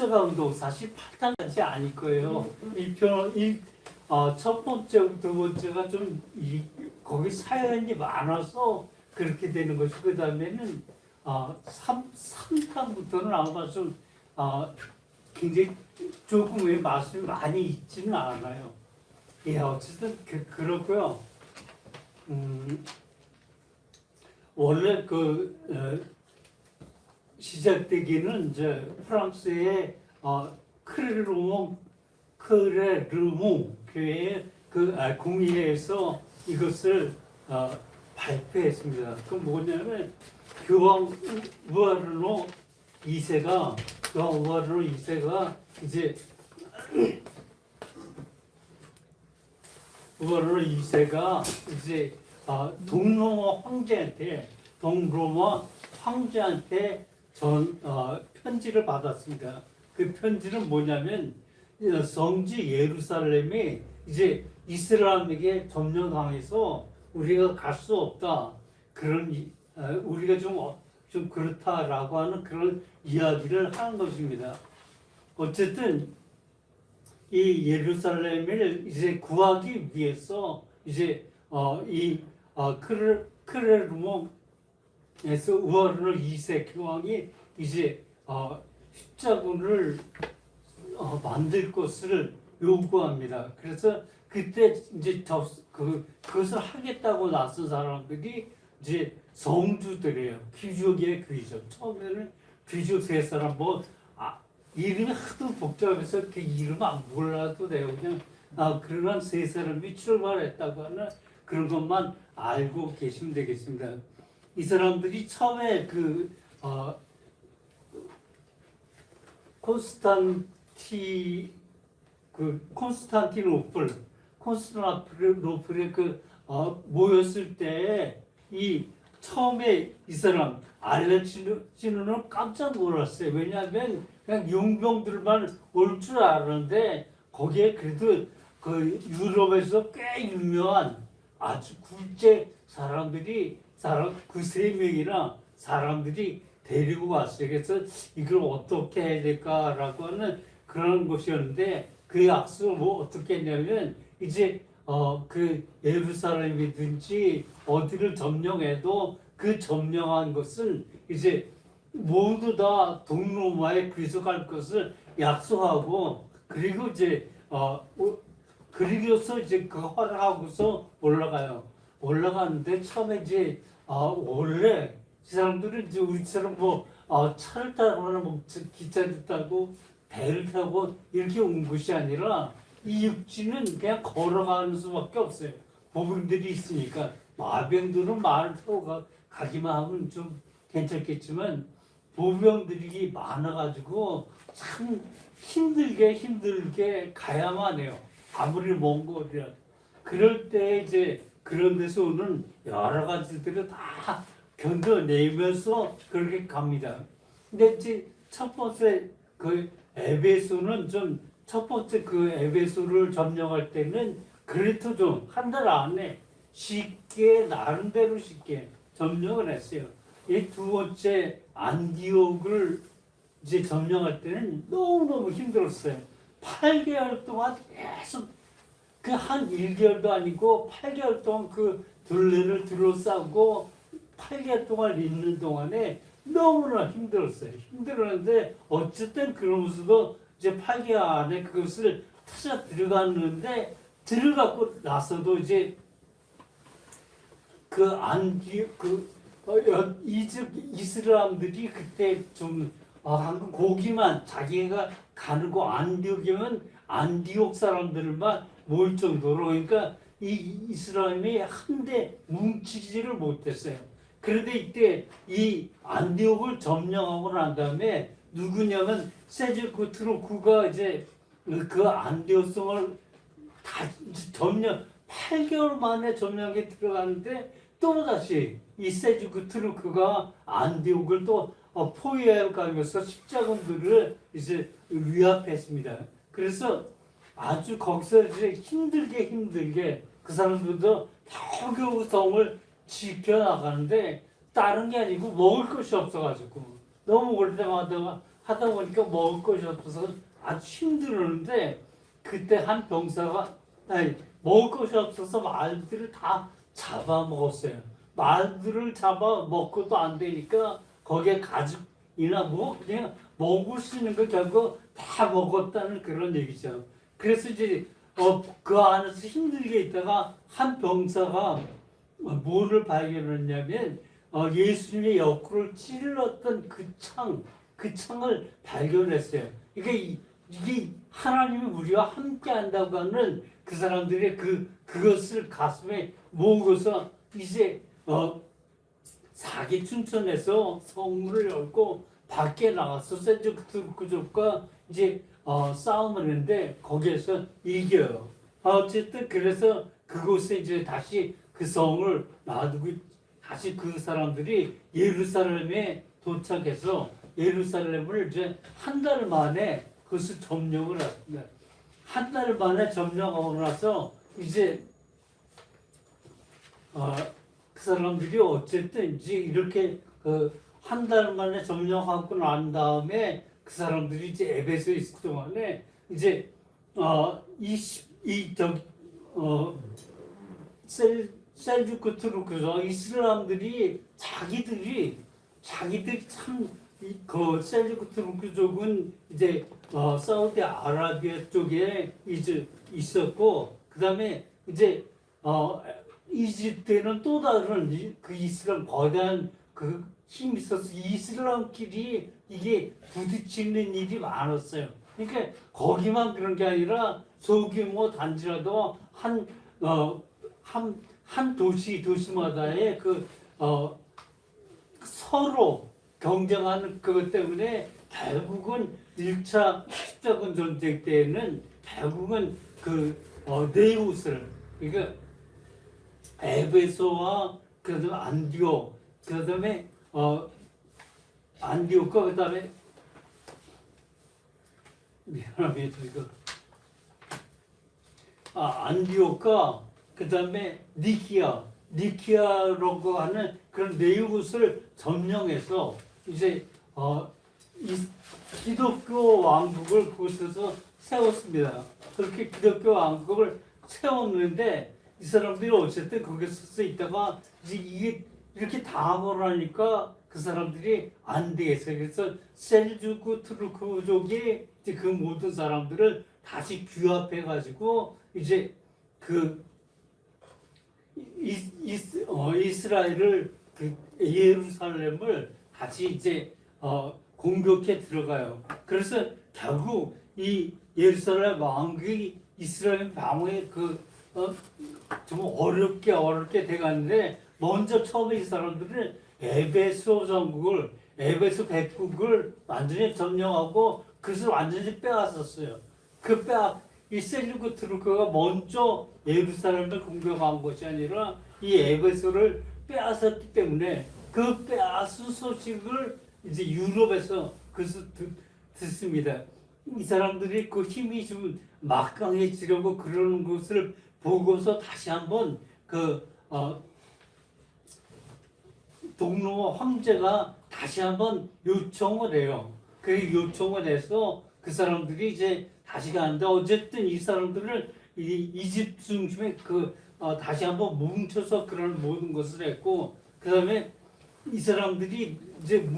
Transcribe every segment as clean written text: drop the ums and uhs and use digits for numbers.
십자가 운동 사실 8단까지 아닐 거예요. 첫 번째, 두 번째가 좀 거기 사연이 많아서 그렇게 되는 것이 그 다음에는 3탄부터는 아마 좀 굉장히 조금의 말씀이 많이 있지는 않아요. 예, 어쨌든 그렇고요. 원래 시작되기는 이제 프랑스의 크레르몽 교회의 공의회에서 이것을 발표했습니다. 그 뭐냐면 교황 우아르노 2세가 이제 우아르노 2세가 이제 동로마 황제한테 편지를 받았습니다. 그 편지는 뭐냐면 성지 예루살렘이 이제 이스라엘에게 점령당해서 우리가 갈 수 없다. 우리가 좀 그렇다라고 하는 그런 이야기를 하는 것입니다. 어쨌든 이 예루살렘을 이제 구하기 위해서 이제 크레르몽에서 우아르노 2세 교황이 이제 십자군을 만들 것을 요구합니다. 그래서 그때 이제 그것을 하겠다고 나선 사람들이 이제 성주들이에요. 귀족이에요, 귀족. 처음에는 귀족 세 사람 이름이 하도 복잡해서 그 이름 안 몰라도 돼요. 그냥 그런 세 사람이 출발했다고 하는 그런 것만 알고 계시면 되겠습니다. 이 사람들이 처음에 콘스탄티노플에 모였을 때 처음에 이 사람 알렉산더는 깜짝 놀랐어요. 왜냐하면 그냥 용병들만 올 줄 알았는데 거기에 그래도 유럽에서 꽤 유명한 아주 굴제 그 세 명이나 사람들이 데리고 왔어요. 그래서 이걸 어떻게 해야 될까라고 하는 그런 것이었는데 그 약속을 어떻게 했냐면 이제 예루살렘이든지 어디를 점령해도 그 점령한 것을 이제 모두 다 동로마에 귀속할 것을 약속하고 그리고 이제 그리고서 이제 그 허락하고서 올라가는데 처음에 이제 원래 이 사람들은 이제 우리처럼 차를 타거나 기차를 타고 배를 타고 이렇게 온 것이 아니라 이 육지는 그냥 걸어가는 수밖에 없어요. 보병들이 있으니까 마병들은 말을 타고 가기만 하면 좀 괜찮겠지만 보병들이 많아가지고 참 힘들게 가야만 해요. 아무리 먼 거리라. 그럴 때 이제 그런 데서 오는 여러 가지들을 다 견뎌내면서 그렇게 갑니다. 근데 이제 첫 번째 에베소는 첫 번째 에베소를 점령할 때는 그래도 좀 한 달 안에 나름대로 쉽게 점령을 했어요. 이 두 번째 안디옥을 이제 점령할 때는 너무너무 힘들었어요. 8개월 동안 계속 한 1개월도 아니고 8개월 동안 둘레를 둘러싸고 8개월 동안 있는 동안에 너무나 힘들었는데 어쨌든 그러면서도 이제 8개월 안에 그것을 찾아 들어갔는데 들어가고 나서도 이제 이스라엘들이 그때 좀 거기만 자기가 가는 거 안디옥이면 안디옥 사람들만 모일 정도로 그러니까 이 이스라엘이 한데 뭉치지를 못했어요. 그런데 이때 이 안디옥을 점령하고 난 다음에 누구냐면 세주쿠트로쿠가 이제 그 안디옥성을 다 점령 8개월 만에 점령에 들어가는데 또 다시 이 세주쿠트로쿠가 안디옥을 또 포위해 가면서 십자군들을 이제 위압했습니다. 그래서 아주 거기서 이제 힘들게 그 사람들도 겨우겨우 성을 지켜나가는데 다른 게 아니고 먹을 것이 없어가지고 너무 올 때마다 하다 보니까 먹을 것이 없어서 아주 힘들었는데 그때 한 병사가 아니, 먹을 것이 없어서 말들을 다 잡아먹었어요. 말들을 잡아 먹고도 안 되니까 거기에 가죽이나 뭐 그냥 먹을 수 있는 거 결국 다 먹었다는 그런 얘기죠. 그래서 이제 그 안에서 힘들게 있다가 한 병사가 뭐를 발견했냐면 예수님의 옆구리를 찔렀던 그 창을 발견했어요. 이게 하나님이 우리와 함께 한다고 하는 그 사람들의 그것을 가슴에 모으고서 이제 사기춘천에서 성문을 열고 밖에 나가서 셀주크족과 이제 싸움을 했는데 거기에서 이겨요. 어쨌든 그래서 그곳에 이제 다시 그 성을 놔두고 다시 그 사람들이 예루살렘에 도착해서 예루살렘을 이제 한 달 만에 그것을 점령을 했습니다. 한 달 만에 점령하고 나서 이제 그 사람들이 어쨌든 이제 이렇게 한 달 만에 점령하고 난 다음에 그 사람들이 이제 에베소에 있을 동안에 이제 셀주크 투르크죠. 이슬람들이 자기들이 참그 셀주크 투르크족은 이제 사우디아라비아 쪽에 이제 있었고 그다음에 이제 이집트에는 또 다른 그 이슬람 거대한 그 힘이 있어서 이슬람끼리 이게 부딪히는 일이 많았어요. 그러니까 거기만 그런 게 아니라 소규모 단지라도 한 도시마다의 서로 경쟁하는 그것 때문에 결국은 1차 십자군 전쟁 때에는 결국은 네우스를 그러니까 에베소와 그다음에 안디옥 그다음에 안디옥과 그다음에 미안합니다 이거 안디옥과 그다음에 니키아라고 하는 그런 네이곳을 점령해서 이제 기독교 왕국을 그곳에서 세웠습니다. 그렇게 기독교 왕국을 세웠는데 이 사람들이 어쨌든 거기서 있다가 이게 이렇게 당하고 나니까 그 사람들이 안 되겠어요. 그래서 셀주크 투르크족이 이제 그 모든 사람들을 다시 규합해 가지고 이제 이스라엘을 예루살렘을 다시 이제 공격해 들어가요. 그래서 결국 이 예루살렘 왕국이 이스라엘 방어에 좀 어렵게 돼갔는데 먼저 처음에 이 사람들은 에베소 전국을 에베소 백국을 완전히 점령하고 그것을 완전히 빼앗았어요. 이 셀주크 투르크가 먼저 예루살렘을 공격한 것이 아니라 이 에베소를 빼앗았기 때문에 그 빼앗은 소식을 이제 유럽에서 그것을 듣습니다. 이 사람들이 그 힘이 좀 막강해지려고 그러는 것을 보고서 다시 한번 동로마 황제가 다시 한번 요청을 해요. 그 요청을 해서 그 사람들이 이제 다시 가는데 어쨌든 이 사람들을 이집트 중심에 다시 한번 뭉쳐서 그런 모든 것을 했고 그다음에 이 사람들이 이제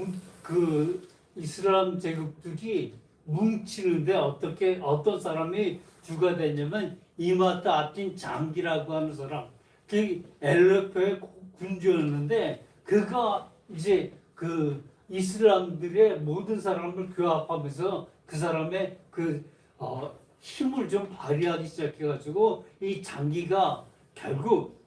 이슬람 제국들이 뭉치는데 어떤 사람이 주가 됐냐면 이마트 아틴 장기라고 하는 사람 그 엘레프의 군주였는데 그가 이제 이슬람들의 모든 사람을 규합하면서 그 사람의 힘을 좀 발휘하기 시작해가지고 이 장기가 결국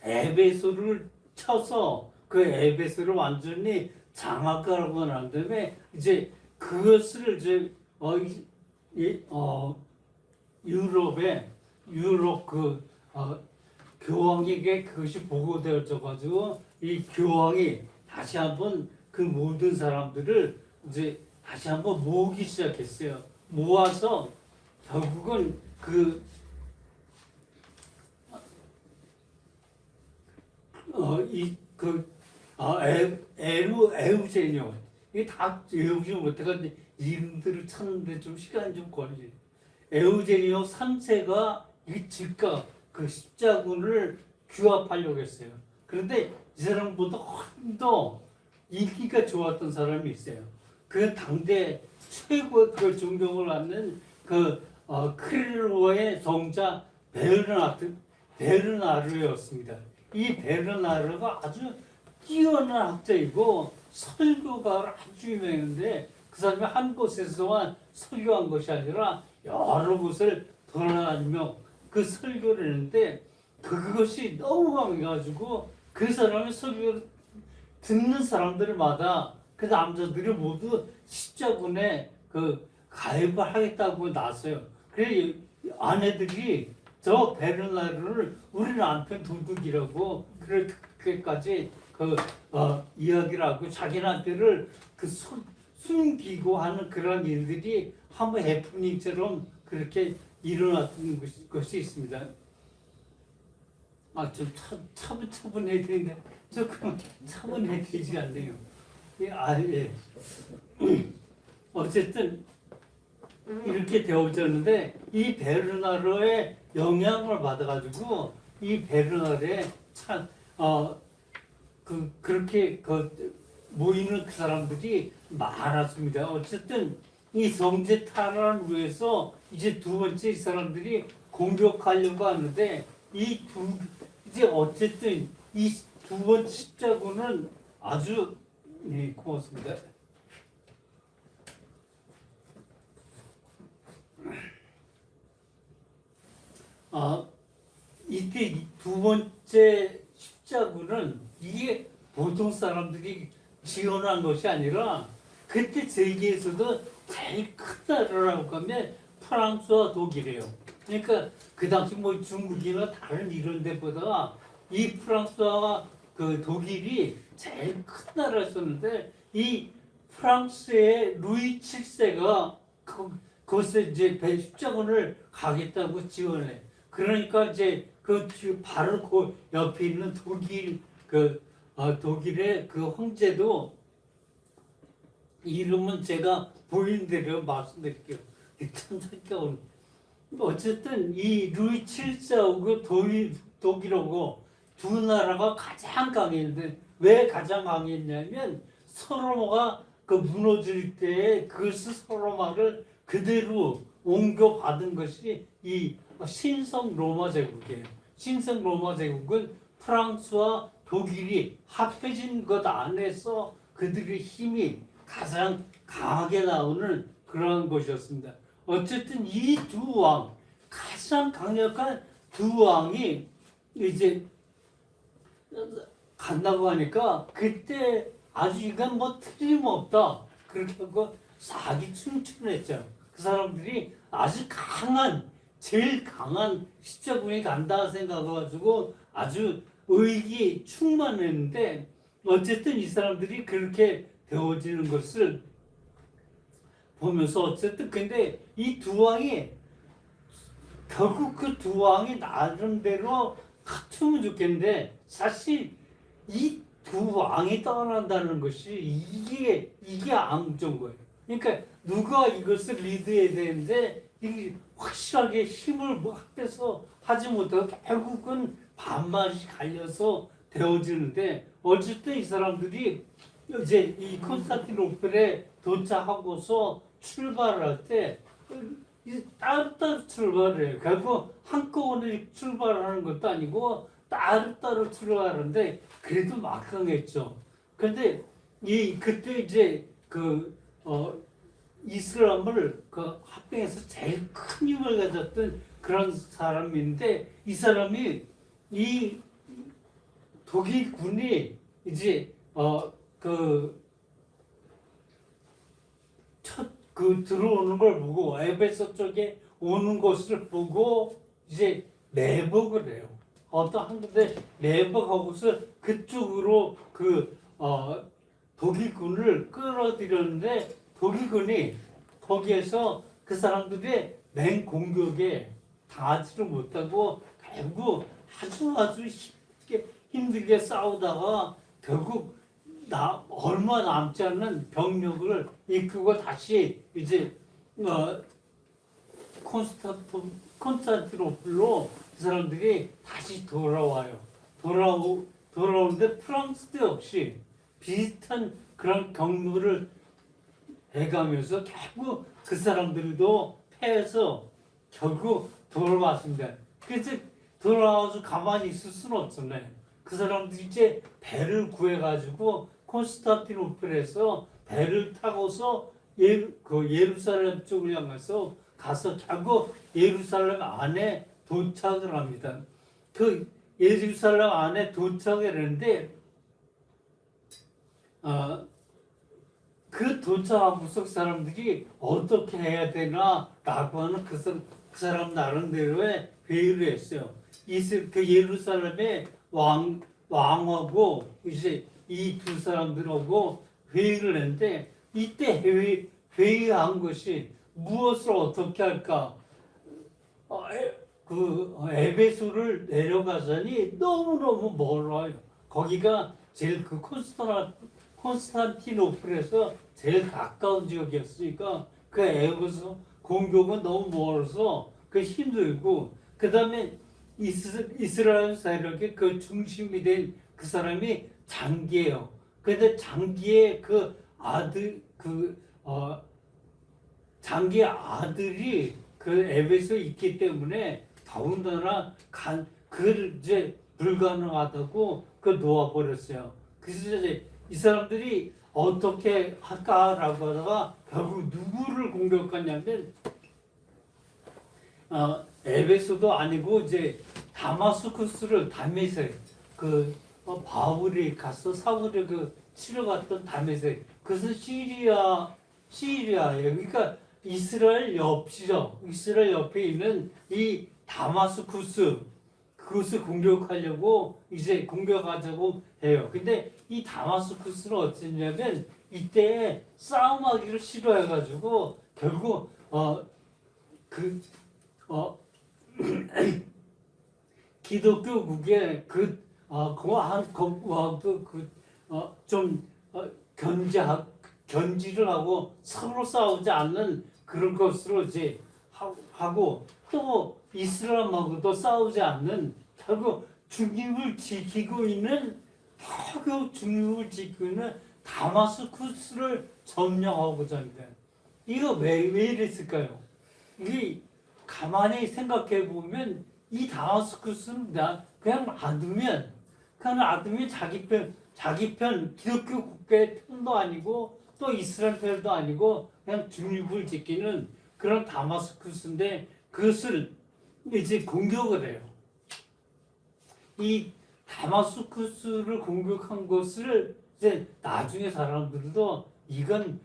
에베소를 쳐서 그 에베소를 완전히 장악하고 난 다음에 이제 그것을 이제 유럽 교황에게 그것이 보고되어져 가지고 이 교황이 다시 한번 그 모든 사람들을 이제 다시 한번 모으기 시작했어요. 모아서 결국은 에우제니오 이게 다 외우지 못해가지고 이름들을 찾는데 좀 시간이 좀 걸리지. 에우제니오 3세가 이 즉각 그 십자군을 규합하려고 했어요. 그런데 이 사람보다 훨씬 더 인기가 좋았던 사람이 있어요. 그 당대 최고 그 존경을 받는 그 크릴로의 성자 베르나르였습니다. 이 베르나르가 아주 뛰어난 학자이고 설교가 아주 유명한데 그 사람이 한 곳에서만 설교한 것이 아니라 여러 곳을 돌아다니며 그 설교를 했는데 그것이 너무 강해가지고 그 사람의 설교를 듣는 사람들마다 그 남자들이 모두 십자군에 그 가입을 하겠다고 나서요. 그래 아내들이 저 베르나르를 우리 남편 도둑이라고 그렇게까지 이야기를 하고 자기네들을 숨기고 하는 그런 일들이 한번 해프닝처럼 그렇게 일어났던 것이 있습니다. 좀 차분해야 되는데 조금 차분해야 되지 않네요. 예. 어쨌든 이렇게 되어졌는데 이 베르나르의 영향을 받아가지고 이 베르나르의 그렇게 모이는 그 사람들이 많았습니다. 어쨌든 이 성제 탈환을 위해서 이제 두 번째 이 사람들이 공격하려고 하는데 이제 어쨌든 이 두 번째 십자군은 아주 고맙습니다. 이때 두 번째 십자군은 이게 보통 사람들이 지원한 것이 아니라 그때 세계에서도 제일 큰 나라라고 하면 프랑스와 독일이에요. 그러니까 그 당시 뭐 중국이나 다른 이런 데보다 이 프랑스와 그 독일이 제일 큰 나라였었는데 이 프랑스의 루이 7세가 그것에 이제 십자군을 가겠다고 지원해. 그러니까 이제 바로 그 옆에 있는 독일의 그 황제도 이름은 제가 보이는 대로 말씀드릴게요. 참 착각은. 어쨌든 이 루이 7세하고 독일하고 두 나라가 가장 강했는데 왜 가장 강했냐면 서로가 그 무너질 때에 그것을 서로마를 그대로 옮겨받은 것이 이 신성 로마 제국이에요. 신성 로마 제국은 프랑스와 독일이 합해진 것 안에서 그들의 힘이 가장 강하게 나오는 그러한 것이었습니다. 어쨌든 이 두 왕, 가장 강력한 두 왕이 이제 간다고 하니까 그때 아주 이건 뭐 틀림없다. 그렇게 하고 사기 춤춘했죠. 그 사람들이 아주 제일 강한 십자군이 간다 생각해가지고 아주 의기 충만했는데 어쨌든 이 사람들이 그렇게 되어지는 것을 보면서 어쨌든 근데 이 두 왕이 결국 그 두 왕이 나름대로 갖추면 좋겠는데 사실 이 두 왕이 떠난다는 것이 이게 암전 거예요. 그러니까 누가 이것을 리드해야 되는데 이게 확실하게 힘을 합해서 하지 못하고 결국은 반반씩 갈려서 되어지는데 어쨌든 이 사람들이 이제 이 콘스탄티노플에 도착하고서 출발할 때 따로따로 출발을 해요. 결국 한꺼번에 출발하는 것도 아니고 따로따로 출발하는데 그래도 막강했죠. 근데 그때 이제 이슬람을 합병해서 제일 큰 힘을 가졌던 그런 사람인데 이 사람이 이 독일군이 이제 들어오는 걸 보고 에베소 쪽에 오는 것을 보고 이제 매복을 해요. 한 군데 매복하고서 그쪽으로 독일군을 끌어들였는데 독일군이 거기에서 그 사람들의 맹공격에 당하지를 못하고 결국 아주 힘들게 싸우다가 결국 얼마 남지 않은 병력을 이끌고 다시 이제 콘스탄티노플로 그 사람들이 다시 돌아와요. 돌아오는데 프랑스도 역시 비슷한 그런 경로를 해가면서 결국 그 사람들도 패해서 결국 돌아왔습니다. 그래서 돌아와서 가만히 있을 수는 없잖아요. 그 사람들이 이제 배를 구해가지고 콘스탄티노플에서 배를 타고서 예루살렘 쪽을 향해서 가서 결국 예루살렘 안에 도착을 합니다. 그 예루살렘 안에 도착을 했는데 그 도착하고서 사람들이 어떻게 해야 되나라고 하는 그 사람 나름대로의 회의를 했어요. 그 예루살렘의 왕하고 이제 이 두 사람들하고 회의를 했는데 이때 회의한 것이 무엇을 어떻게 할까? 에베소를 내려가자니 너무너무 멀어요. 거기가 제일 콘스탄티노플에서 제일 가까운 지역이었으니까 그 에베소 공격은 너무 멀어서 그 힘들고 그 다음에 이스라엘 세력의 그 중심이 된 그 사람이 장기예요. 근데 장기의 장기의 아들이 그 에베소에 있기 때문에 더군다나 그걸 이제 불가능하다고 그 놓아버렸어요. 그래서 이제 이 사람들이 어떻게 할까라고 하다가 결국 누구를 공격하냐면 에베소도 아니고 이제 다메섹 바울이 가서 사울이 치러갔던 다메섹 그것은 시리아예요. 그러니까 이스라엘 옆이죠. 이스라엘 옆에 있는 이 다마스쿠스 그것을 공격하려고 이제 공격하자고 해요. 근데 이 다마스쿠스는 어땠냐면 이때 싸움하기를 싫어해가지고 결국 기독교국의 견지를 하고 서로 싸우지 않는 그런 것으로 이제 하고 또 이슬람하고도 싸우지 않는 결국 중립을 지키고 있는 다마스쿠스를 점령하고자 합니다. 이거 왜 이랬을까요? 이게 가만히 생각해 보면 이 다마스쿠스는 그냥 놔두면 자기 편 기독교 국가의 편도 아니고 또 이스라엘 편도 아니고 그냥 중립을 지키는 그런 다마스쿠스인데 그것을 이제 공격을 해요. 이 다마스쿠스를 공격한 것을 이제 나중에 사람들도 이건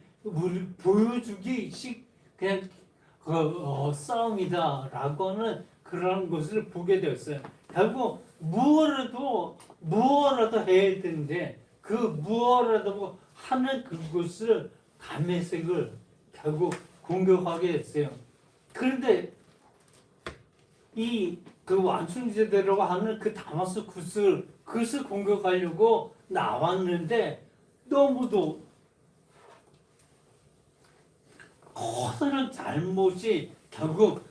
보여주기식 그냥 싸움이다라고는 그런 것을 보게 되었어요. 결국 무엇라도 해야 되는데 그 무엇라도 하는 그것을 다메섹을 결국 공격하게 했어요. 그런데 그 완충제대로 하는 그 다마스쿠스 그것을 공격하려고 나왔는데 너무도 커다란 잘못이 결국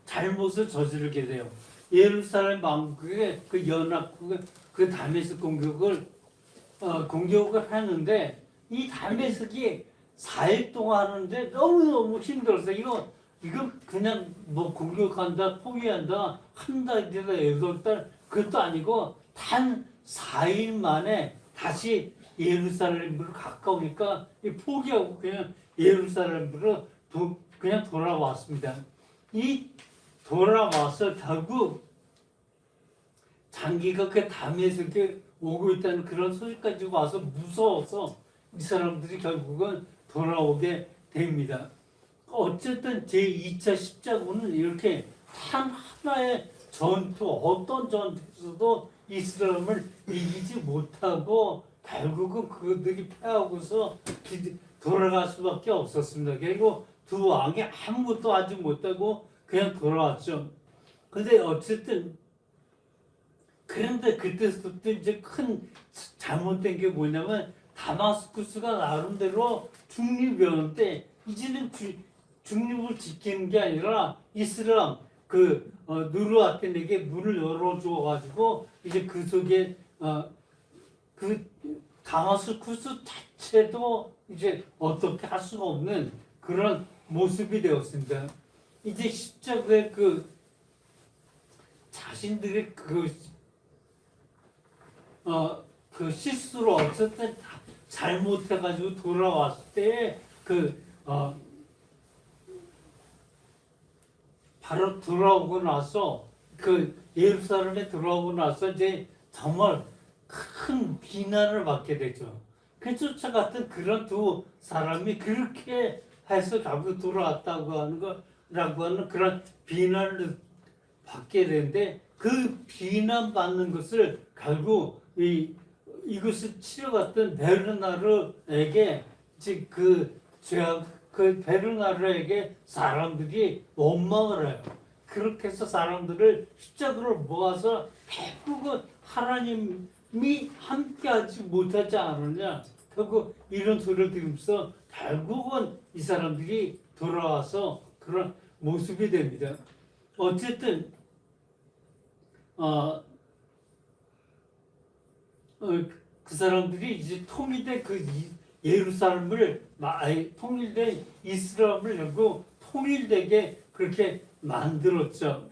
잘못을 저지르게 돼요. 예루살렘 왕국의 그 연합국의 그 다메섹 공격을 하는데 이 다메섹이 4일 동안 하는데 너무너무 힘들었어요. 이거 그냥 뭐 공격한다, 포기한다, 한 달이다, 8달 그것도 아니고 단 4일 만에 다시 예루살렘으로 가까우니까 포기하고 그냥 예루살렘으로 그냥 돌아왔습니다. 이 돌아와서 결국 장기가 그 다메섹에 오고 있다는 그런 소식까지 와서 무서워서 이 사람들이 결국은 돌아오게 됩니다. 어쨌든 제2차 십자군은 이렇게 하나의 어떤 전투에서도 이스라엘을 이기지 못하고 결국은 그들이 패하고서 돌아갈 수밖에 없었습니다. 그리고 두 왕이 아무것도 하지 못하고 그냥 돌아왔죠. 근데 어쨌든 그런데 그때부터 이제 큰 잘못된 게 뭐냐면 다마스쿠스가 나름대로 중립이었는데 이제는 중립을 지키는 게 아니라 이슬람 누르아텐에게 문을 열어줘 가지고 이제 그 속에 그 다마스쿠스 자체도 이제 어떻게 할 수가 없는 그런 모습이 되었습니다. 이제 십자가의 자신들의 그 실수로 어쨌든 잘못해가지고 돌아왔을 때 바로 돌아오고 나서 예루살렘에 돌아오고 나서 이제 정말 큰 비난을 받게 되죠. 그 쫓아갔던 그런 두 사람이 그렇게 해서 결국 돌아왔다고 하는 거라고 하는 그런 비난을 받게 되는데 그 비난받는 것을 결국 이것을 치러갔던 베르나르에게 이제 그 베르나르에게 사람들이 원망을 해요. 그렇게 해서 사람들을 십자가를 모아서 결국은 하나님이 함께하지 못하지 않느냐. 결국 이런 소리를 들으면서 결국은 이 사람들이 돌아와서 그런 모습이 됩니다. 어쨌든 그 사람들이 이제 통일된 예루살렘을 통일된 이스라엘을 결국 통일되게 그렇게 만들었죠.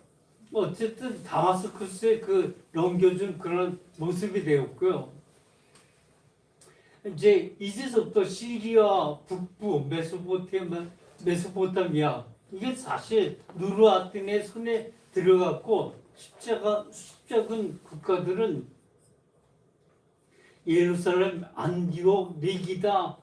어쨌든 다마스쿠스에 넘겨준 그런 모습이 되었고요. 이제부터 시리아 북부 메소포타미아 이게 사실 누르아틴의 손에 들어갔고 십자군 국가들은 예루살렘, 안디옥, 니기다,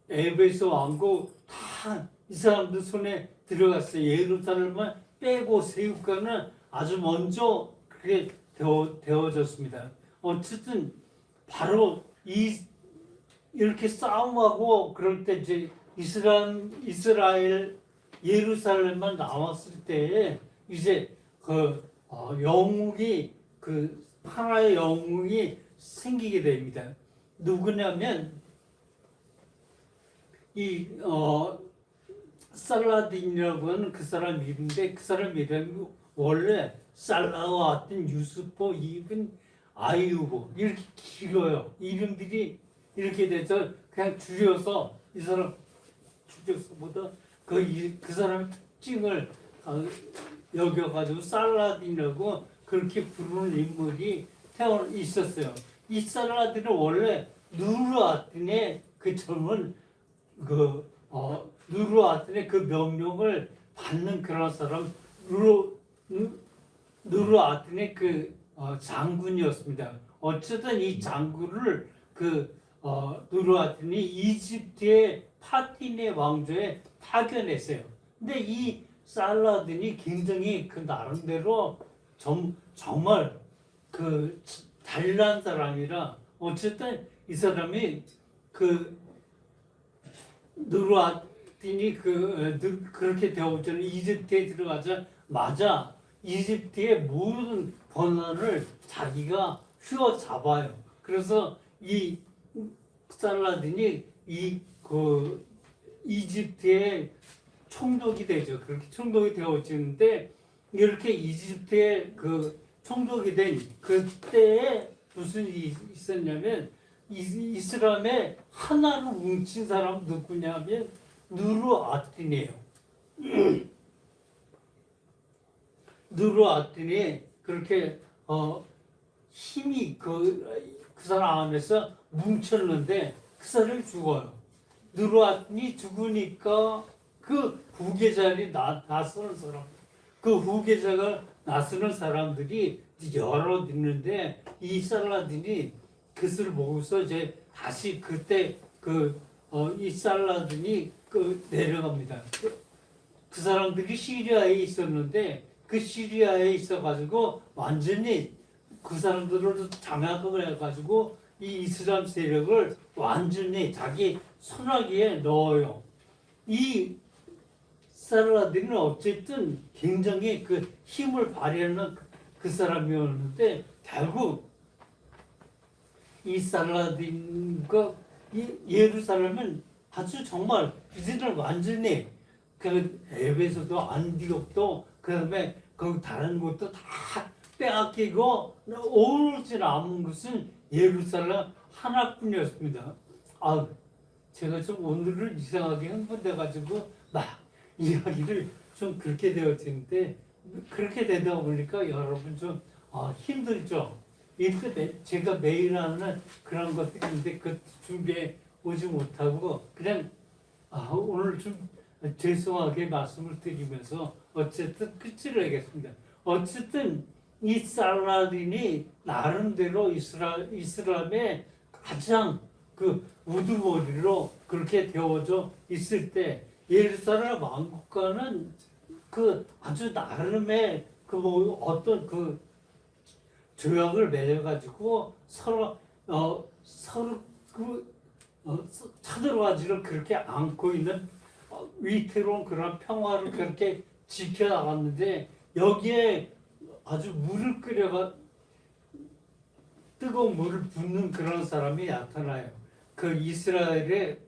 에베소 왕국 다 이 사람들 손에 들어갔어요. 예루살렘만 빼고 세 국가는 아주 먼저 그게 되어졌습니다. 어쨌든 바로 이렇게 싸움하고 그럴 때 이제 이스라엘 예루살렘만 남았을 때에 이제 영웅이 하나의 영웅이 생기게 됩니다. 누구냐면 살라딘이라고 하는 그 사람 이름인데 그 사람 이름이 원래 살라와 같은 유스포 이븐 아이유브 이렇게 길어요. 이름들이 이렇게 돼서 그냥 줄여서 이 사람 줄여서보다 그 사람의 특징을 여겨가지고 살라딘이라고 그렇게 부르는 인물이 있었어요. 이 살라딘은 원래 누르아틴의 젊은 누르아틴의 명령을 받는 그런 사람 누르아틴의 장군이었습니다. 어쨌든 이 장군을 누르아틴이 이집트의 파티네 왕조에 파견했어요. 근데 이 살라딘이 굉장히 나름대로 정말 잘난 사람이라 어쨌든 이 사람이 누르아딘이 그렇게 되었잖아요. 이집트에 들어가자마자 이집트의 모든 권한을 자기가 휘어잡아요. 그래서 이 살라딘이 이집트의 총독이 되죠. 그렇게 총독이 되어지는데 이렇게 이집트의 총독이 된 그때에 무슨 일이 있었냐면 이슬람의 하나로 뭉친 사람 누구냐면 누르아틴이에요. 누르아틴이 그렇게 힘이 그 사람 안에서 뭉쳤는데 그 사람이 죽어요. 누르아틴이 죽으니까 후계자들이 나서는 사람, 후계자가 나서는 사람들이 여러 있는데 이 살라딘이 그것을 보고서 이제 다시 그때 이 살라딘이 내려갑니다. 그 사람들이 시리아에 있었는데 그 시리아에 있어가지고 완전히 그 사람들을 장악을 해가지고 이 이슬람 세력을 완전히 자기 손아귀에 넣어요. 이 살라딘은 어쨌든 굉장히 힘을 발휘하는 그 그 사람이었는데 결국 이 살라딘과 이 예루살렘은 아주 정말 이들은 완전히 그 에베소도 안디옥도 그다음에 그 다른 곳도 다 빼앗기고 오로지 남은 것은 예루살렘 하나뿐이었습니다. 아, 제가 좀 오늘은 이상하게 흥분돼가지고 막 이야기를 좀 그렇게 되어지는데 그렇게 되다 보니까 여러분 좀 힘들죠. 이렇게 제가 매일 하는 그런 것들인데 그 준비해 오지 못하고 그냥 오늘 좀 죄송하게 말씀을 드리면서 어쨌든 끝을 내겠습니다. 어쨌든 이 살라딘이 나름대로 이슬람의 가장 그 우두머리로 그렇게 되어져 있을 때 예루살렘 왕국과는 그 아주 나름의 그 뭐 어떤 그 조약을 맺어가지고 서로 쳐들어가지를 그렇게 안고 있는 위태로운 그런 평화를 그렇게 지켜나갔는데 여기에 아주 물을 끓여가 뜨거운 물을 붓는 그런 사람이 나타나요. 그 이스라엘의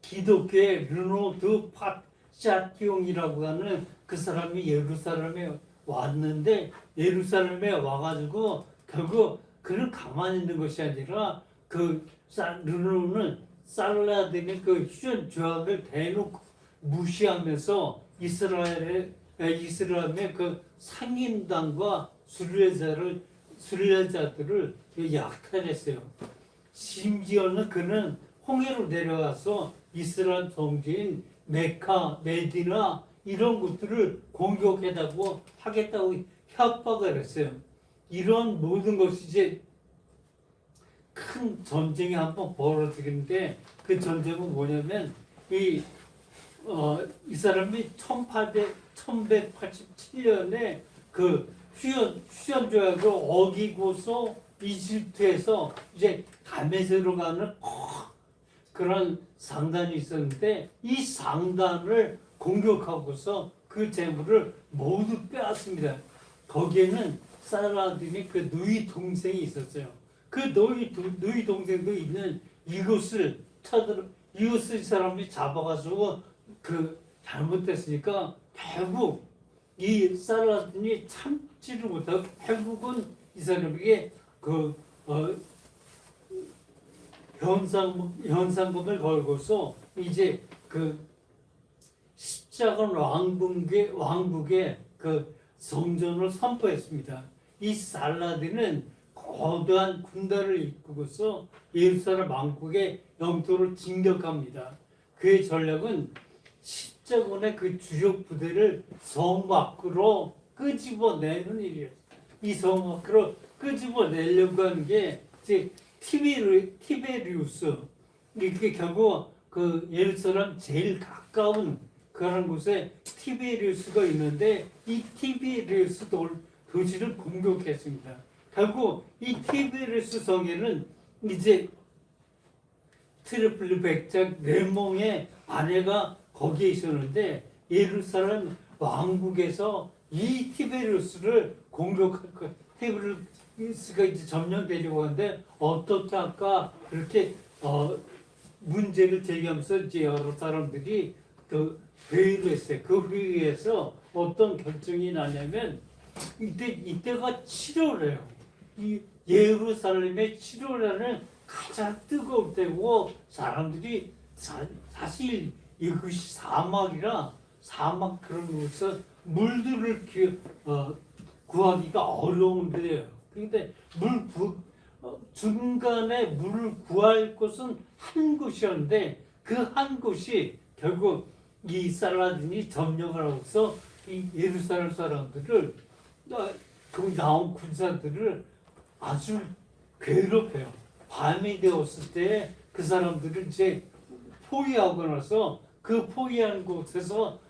기독교의 르노드 팟샤티옹이라고 하는 그 사람이 예루살렘에 왔는데 예루살렘에 와가지고 결국 그는 가만히 있는 것이 아니라 그 르노는 살라딘의 그 휴전 조약을 대놓고 무시하면서 이스라엘의 그 상인당과 순례자들을 약탈했어요. 심지어는 그는 홍해로 내려가서 이스라엘 성지인 메카, 메디나 이런 곳들을 공격하겠다고 협박을 했어요. 이런 모든 것이 이제 큰 전쟁이 한번 벌어지는데 그 전쟁은 뭐냐면 이 사람이 1187년에 그 휴전 조약을 어기고서 이집트에서 이제 다메섹으로 가는 그런 상단이 있었는데 이 상단을 공격하고서 그 재물을 모두 빼앗습니다. 거기에는 살라딘이 그 누이 동생이 있었어요. 그 누이 동생도 있는 이곳을 이곳을 사람이 잡아가지고 그 잘못됐으니까 결국 이 살라딘이 참지를 못하고 결국은 이 사람에게 그 현상금을 걸고서 이제 그 십자군 왕국의 그 성전을 선포했습니다. 이 살라딘은 거대한 군대를 이끌고서 예루살렘 왕국의 영토를 진격합니다. 그의 전략은 십자군의 그 주력 부대를 성 밖으로 끄집어내는 일이었어요. 이 성 밖으로 끄집어내려고 하는 게 이제 티베리우스 이렇게 결국 그 예루살렘 제일 가까운 그런 곳에 티베리우스가 있는데 이 티베리우스 도시를 공격했습니다. 결국 이 티베리우스 성에는 이제 트리플리 백작 레몽의 아내가 거기에 있었는데 예루살렘 왕국에서 이 티베리우스를 공격할 거 티베리우스가 이제 점령되려고 하는데 어떻게 할까 그렇게 문제를 제기하면서 이제 여러 사람들이 그 회의를 했어요. 그 회의에서 어떤 결정이 나냐면 이때가 7월이에요. 이 예루살렘의 7월에는 가장 뜨거울 때고 사람들이 사실 이것이 사막 그런 곳에서 물들을 구하기가 어려운데요. 그런데 중간에 물을 구할 곳은 한 곳이었는데 그 한 곳이 결국 이 살라딘이 점령을 하고서 이 예루살렘 사람들을 거기 나온 군사들을 아주 괴롭혀요. 밤이 되었을 때 그 사람들을 이제 포위하고 나서 그 포위한 곳에서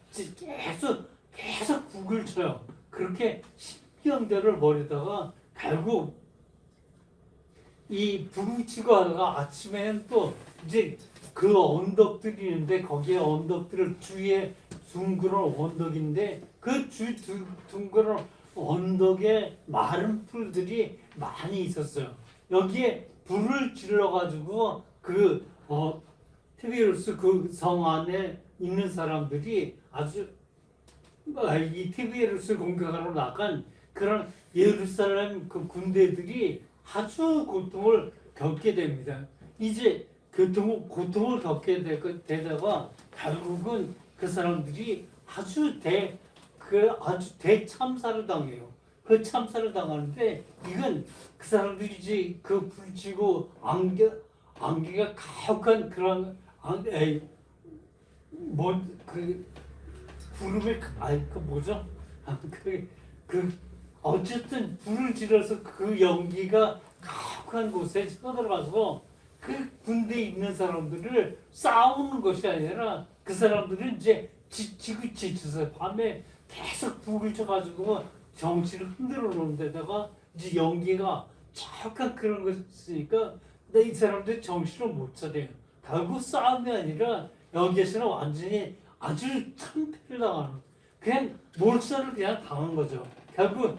계속 북을 쳐요. 그렇게 10년대를 벌이다가 결국 이 북을 치고 하다가 아침에는 또 이제 그 언덕들이 있는데 거기에 언덕들을 주위에 둥그런 언덕인데 그 둥그런 언덕에 마른 풀들이 많이 있었어요. 여기에 불을 질러가지고 티베리우스 그 성 안에 있는 사람들이 아주 이 티베리우스 공격하러 나간 그런 예루살렘 그 군대들이 아주 고통을 겪게 됩니다. 이제 고통을 겪게 되다가 결국은 그 사람들이 아주 대참사를 당해요. 그 참사를 당하는데 이건 그 사람들이 이제 그 불지고 안개가 가혹한 그런 구름의 그 뭐죠? 어쨌든 불을 질러서 그 연기가 가혹한 곳에 쳐들어가서 그 군대에 있는 사람들을 싸우는 것이 아니라 그 사람들은 이제 지쳐서 밤에 계속 불을 쳐가지고 정신을 흔들어 놓은 데다가 이제 연기가 가혹한 그런 것이 있으니까 이 사람들이 정신을 못 차려요. 결국 싸움이 아니라 여기에서는 완전히 아주 참패를 당하는 그냥 몰살을 그냥 당한 거죠. 결국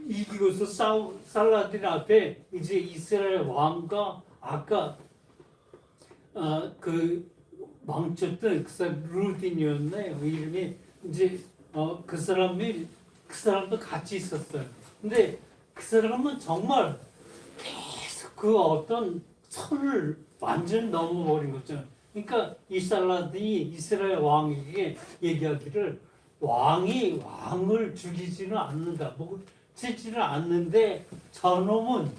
이기고서 살라딘 앞에 이제 이스라엘 왕과 아까 그 망쳤던 그 사람 루딘이었네. 그 이름이 이제 그 사람도 같이 있었어요. 근데 그 사람은 정말 계속 그 어떤 선을 완전히 넘어버린 거죠. 그러니까 이 살라딘이 이스라엘 왕에게 얘기하기를 왕이 왕을 죽이지는 않는다. 치지는 않는데 저놈은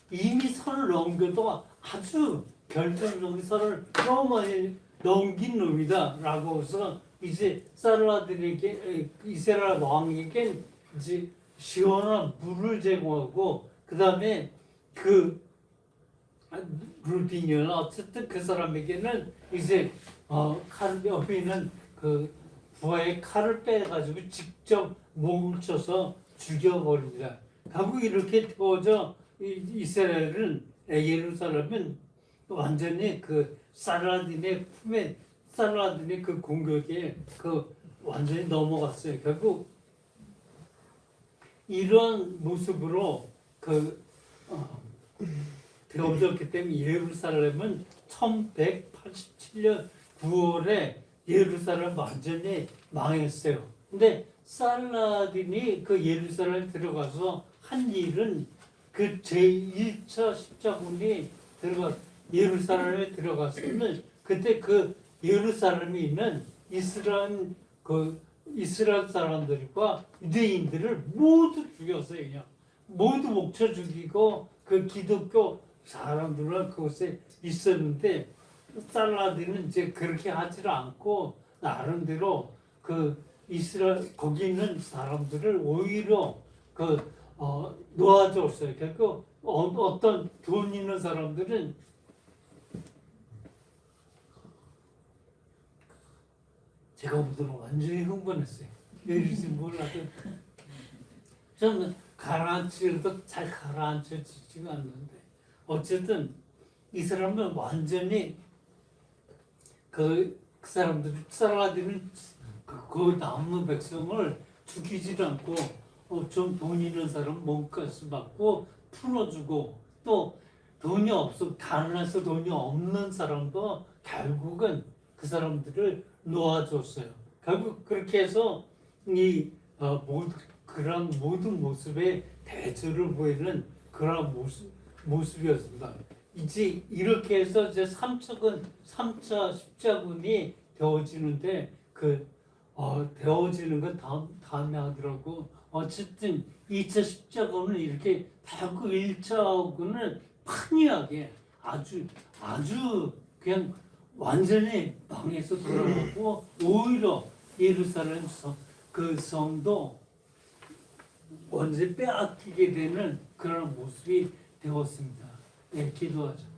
이미 선을 넘겨도 아주 결정적인 선을 너무 많이 넘긴 놈이다. 라고 해서 이제 살라딘에게 이스라엘 왕에게 이제 시원한 물을 제공하고 그 다음에 루디니언 어쨌든 그 사람에게는 이제 칼 옆에 있는 그 부하의 칼을 빼가지고 직접 목을 쳐서 죽여버립니다. 결국 이렇게 태워져 이스라엘은 예루살렘은 완전히 그 살라딘의 그 공격에 완전히 넘어갔어요. 결국 이런 모습으로 되어졌기 때문에 예루살렘은 1187년 9월에 예루살렘 완전히 망했어요. 근데 살라딘이 그 예루살렘 들어가서 한 일은 그 제1차 십자군이 예루살렘에 들어갔으면 그때 그 예루살렘에 있는 이스라엘 사람들과 유대인들을 모두 죽였어요. 그냥 모두 목쳐 죽이고 그 기독교 사람들은 그곳에 있었는데 살라딘은 이제 그렇게 하지를 않고 나름대로 이스라엘 거기 있는 사람들을 오히려 놓아줬어요. 그러니까 어떤 돈 있는 사람들은 제가 보더니 완전히 흥분했어요. 예리지 몰라도 저는 가라앉히려도 잘 가라앉혀지지가 않는데 어쨌든 이 사람은 완전히 그 사람들이 살라딘은 그 남은 백성을 죽이지 않고 좀 돈 있는 사람 몸값을 받고 풀어주고 또 다른 데서 돈이 없는 사람도 결국은 그 사람들을 놓아줬어요. 결국 그렇게 해서 그런 모든 모습에 대조를 보이는 그런 모습이었습니다. 이제 이렇게 해서 이제 3차 십자군이 되어지는데 되어지는 건 다음에 하더라고. 어쨌든 2차 십자군은 이렇게 결국 1차군은 판이하게 아주 그냥 완전히 망해서 돌아가고 오히려 예루살렘 그 성도 완전히 빼앗기게 되는 그런 모습이 되었습니다. 네, 기도하죠.